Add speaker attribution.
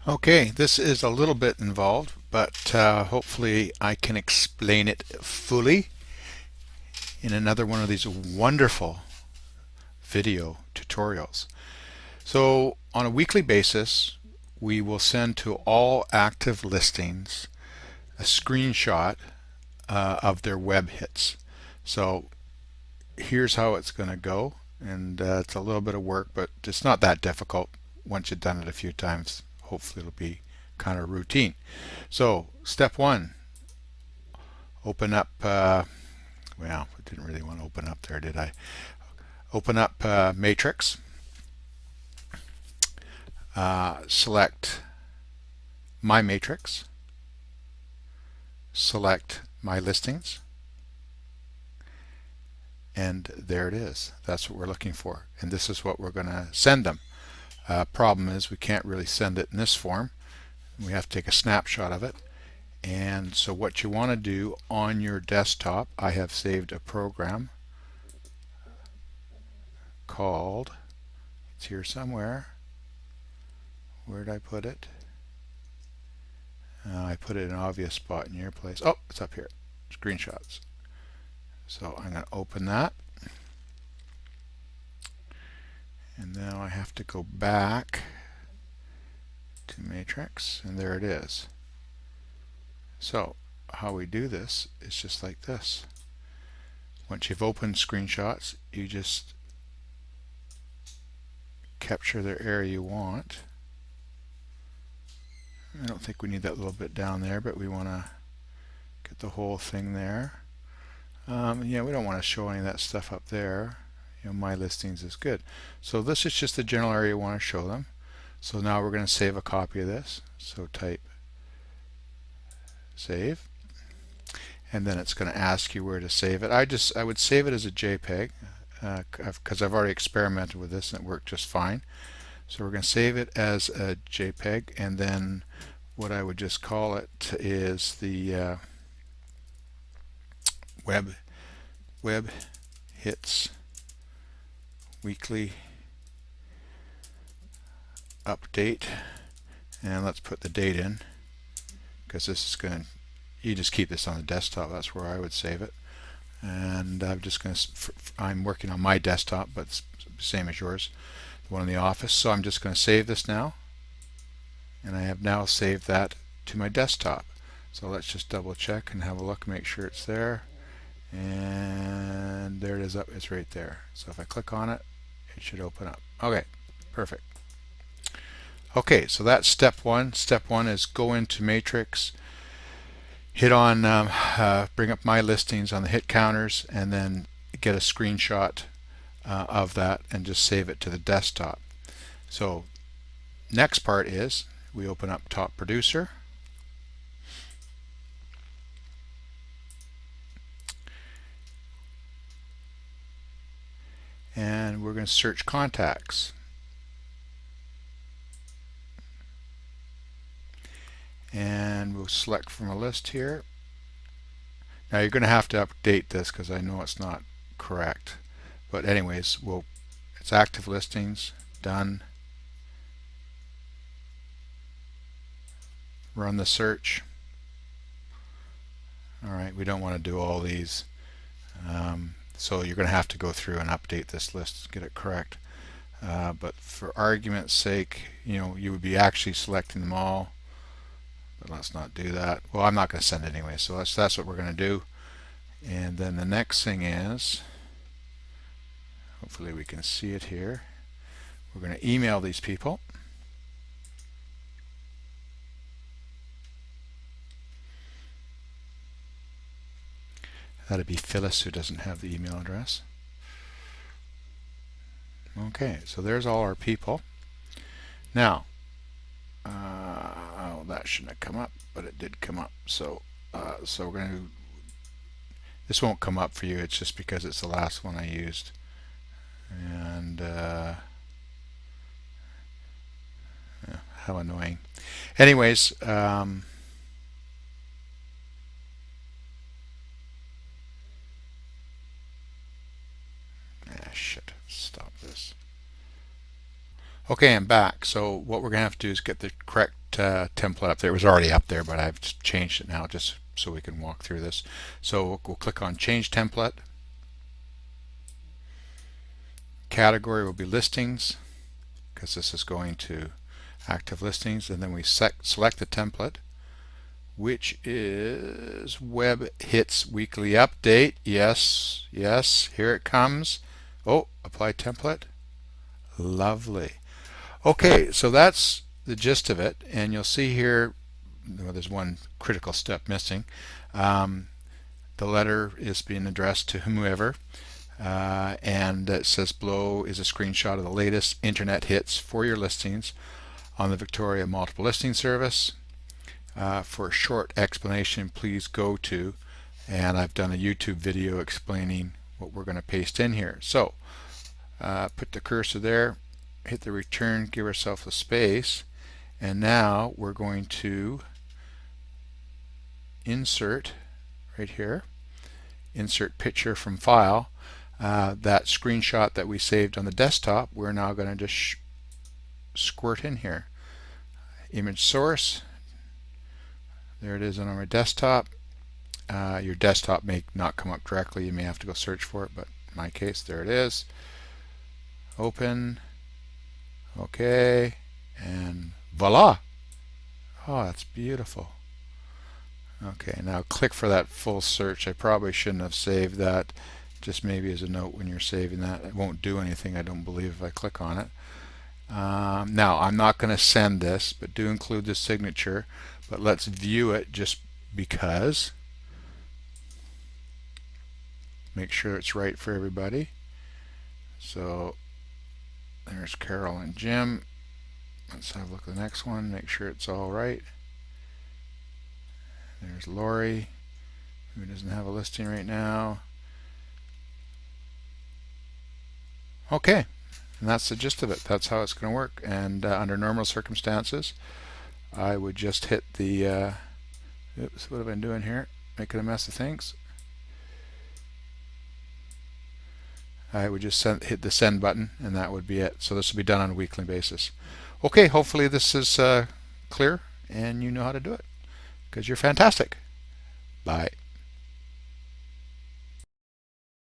Speaker 1: Okay, this is a little bit involved, but hopefully I can explain it fully in another one of these wonderful video tutorials. So on a weekly basis, we will send to all active listings a screenshot of their web hits. So here's how it's going to go, and it's a little bit of work, but it's not that difficult once you've done it a few times. Hopefully it'll be kind of routine. So step one, open up, well, I didn't really want to open up there, did I? Open up Matrix, select My Matrix, select My Listings, and there it is. That's what we're looking for, and this is what we're going to send them. Problem is we can't really send it in this form. We have to take a snapshot of it. And so what you want to do on your desktop, I have saved a program called, it's here somewhere. Where did I put it? I put it in an obvious spot in your place. Oh, it's up here. Screenshots. So I'm going to open that. And now I have to go back to Matrix, and there it is. So how we do this is just like this. Once you've opened screenshots, you just capture the area you want. I don't think we need that little bit down there, but we want to get the whole thing there. Yeah, we don't want to show any of that stuff up there. My listings is good. So this is just the general area you want to show them. So now we're going to save a copy of this. So type save, and then it's going to ask you where to save it. I would save it as a JPEG because I've already experimented with this and it worked just fine. So we're going to save it as a JPEG, and then what I would just call it is the web hits weekly update, and let's put the date in because this is going to, you just keep this on the desktop. That's where I would save it. And I'm just going to, I'm working on my desktop, but it's the same as yours, the one in the office. So I'm just going to save this now, and I have now saved that to my desktop. So let's just double check and have a look, make sure it's there. And there it is, up, it's right there. So if I click on it, it should open up. Okay, perfect. Okay, so that's step one. Step one is go into Matrix, hit on bring up My Listings on the hit counters, and then get a screenshot of that and just save it to the desktop. So next part is we open up Top Producer, and we're going to search contacts. And we'll select from a list here. Now you're going to have to update this because I know it's not correct. But anyways, it's active listings, done. Run the search. Alright, we don't want to do all these. So you're going to have to go through and update this list to get it correct. But for argument's sake, you would be actually selecting them all. But let's not do that. Well, I'm not going to send it anyway, so that's what we're going to do. And then the next thing is, hopefully we can see it here, we're going to email these people. That'd be Phyllis, who doesn't have the email address. Okay, so there's all our people. Now, oh, that shouldn't have come up, but it did come up. So we're going to, this won't come up for you, it's just because it's the last one I used. And how annoying. Anyways, shit, stop this. Okay, I'm back. So what we're going to have to do is get the correct template up there. It was already up there, but I've just changed it now just so we can walk through this. So we'll click on Change Template. Category will be Listings, because this is going to Active Listings, and then we select the template, which is Web Hits Weekly Update. Yes, yes, here it comes. Oh, Apply Template. Lovely. Okay, so that's the gist of it, and you'll see here, well, there's one critical step missing. The letter is being addressed to whomever, and it says below is a screenshot of the latest internet hits for your listings on the Victoria Multiple Listing Service. For a short explanation, please go to, and I've done a YouTube video explaining what we're going to paste in here. So put the cursor there, hit the return, give ourselves a space, and now we're going to insert right here, insert picture from file. That screenshot that we saved on the desktop, we're now going to just squirt in here. Image source, there it is on our desktop. Your desktop may not come up directly, you may have to go search for it, but in my case, there it is. Open. Okay, and voila! Oh, that's beautiful. Okay, now click for that full search. I probably shouldn't have saved that, just maybe as a note when you're saving that. It won't do anything, I don't believe, if I click on it. Now, I'm not going to send this, but do include the signature, but let's view it just because. Make sure it's right for everybody. So there's Carol and Jim. Let's have a look at the next one, make sure it's all right. There's Lori, who doesn't have a listing right now. Okay, and that's the gist of it. That's how it's going to work. And under normal circumstances, I would just hit the, oops, what have I been doing here? Making a mess of things. I would just hit the send button, and that would be it. So this will be done on a weekly basis. Okay, hopefully this is clear and you know how to do it, because you're fantastic. Bye.